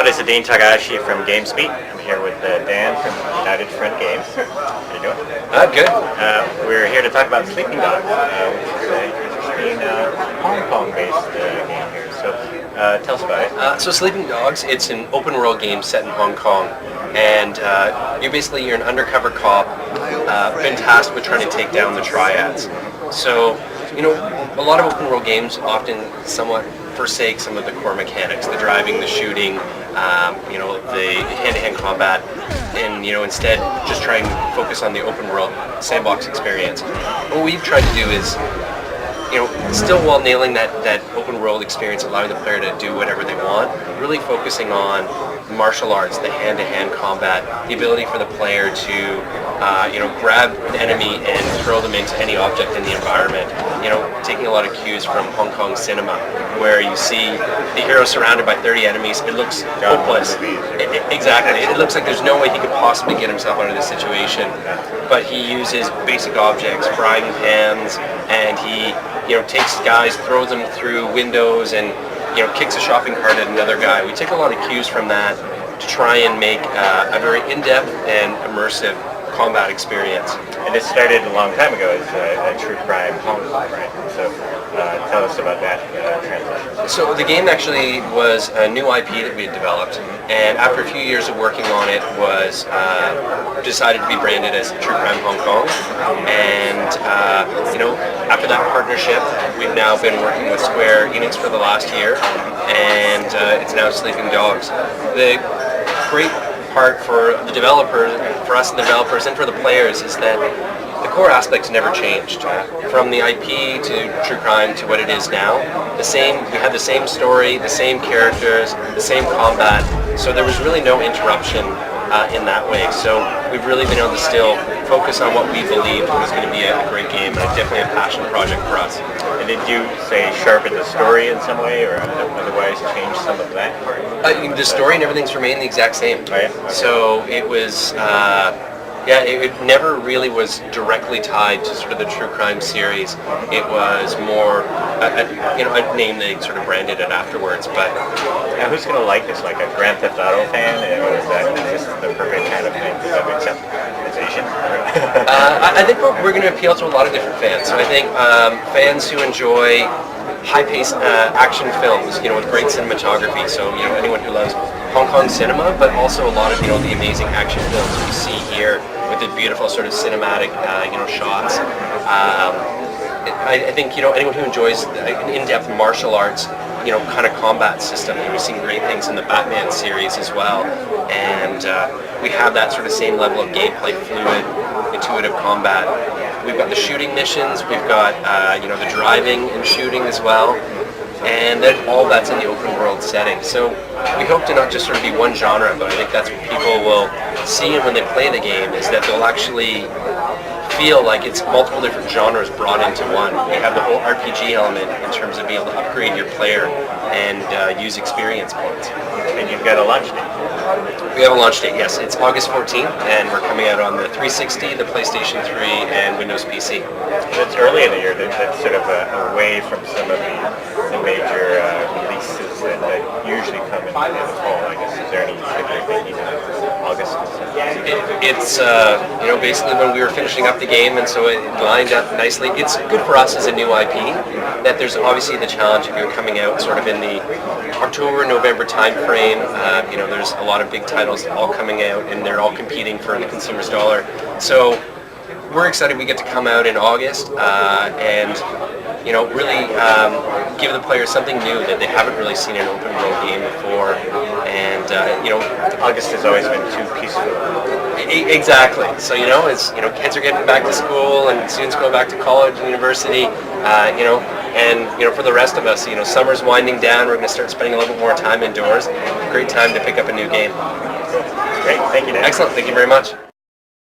This is Dean Tagashi from Gamesbeat. I'm here with Dan from United Front Games. How you doing? Good. We're here to talk about Sleeping Dogs, which is an interesting Hong Kong-based game here. So tell us about it. So Sleeping Dogs, it's an open world game set in Hong Kong, and you're an undercover cop, been tasked with trying to take down the triads. So, a lot of open world games often somewhat forsake some of the core mechanics, the driving, the shooting, the hand-to-hand combat, and instead just try and focus on the open world sandbox experience. What we've tried to do is, still while nailing that open world experience, allowing the player to do whatever they want, really focusing on martial arts, the hand-to-hand combat, the ability for the player to grab an enemy and throw them into any object in the environment. Taking a lot of cues from Hong Kong cinema, where you see the hero surrounded by 30 enemies. It looks hopeless. Exactly. It looks like there's no way he could possibly get himself out of this situation. But he uses basic objects, frying pans, and he takes guys, throws them through windows, and kicks a shopping cart at another guy. We take a lot of cues from that to try and make a very in-depth and immersive combat experience. And this started a long time ago as a true crime Hong Kong, right? So tell us about that transition. So the game actually was a new IP that we had developed, and after a few years of working on it, was decided to be branded as True Crime Hong Kong. And after that partnership, we've now been working with Square Enix for the last year, and it's now Sleeping Dogs. The great part for the developers, for us the developers, and for the players is that the core aspects never changed. From the IP to True Crime to what it is now, we had the same story, the same characters, the same combat, so there was really no interruption in that way. So we've really been able to still focus on what we believed was going to be a great game, and definitely a passion project for us. And did you, say, sharpen the story in some way, or otherwise change some of that? The story and everything's remained the exact same. Oh, yeah? Okay. So it was, it never really was directly tied to sort of the True Crime series. It was more, a name they sort of branded it afterwards. But now, who's going to like this? Like a Grand Theft Auto fan? Or is this the perfect kind of thing? Does that make sense? I think we're going to appeal to a lot of different fans. So I think fans who enjoy high-paced action films, with great cinematography. So anyone who loves Hong Kong cinema, but also a lot of the amazing action films we see here with the beautiful sort of cinematic shots. I think anyone who enjoys an in-depth martial arts kind of combat system. We've seen great things in the Batman series as well, and we have that sort of same level of gameplay, fluid, intuitive combat. We've got the shooting missions, we've got the driving and shooting as well, and then all that's in the open world setting. So we hope to not just sort of be one genre, but I think that's what people will see when they play the game, is that they'll actually feel like it's multiple different genres brought into one. We have the whole RPG element in terms of being able to upgrade your player and use experience points. And you've got a launch date. We have a launch date, yes. It's August 14th, and we're coming out on the 360, the PlayStation 3, and Windows PC. It's early in the year. That's sort of away from some of the major releases that usually come in the fall, I guess. Is there any particular thing August? It's basically when we were finishing up the game, and so it lined up nicely. It's good for us as a new IP that there's obviously the challenge if you're coming out sort of in the October, November time frame. There's a lot of big titles all coming out, and they're all competing for the consumer's dollar. So we're excited we get to come out in August and really give the players something new that they haven't really seen in an open world game before. And August has always been too peaceful. Exactly. So kids are getting back to school, and students go back to college and university. And for the rest of us, summer's winding down. We're going to start spending a little bit more time indoors. Great time to pick up a new game. Great. Thank you, Dan. Excellent. Thank you very much.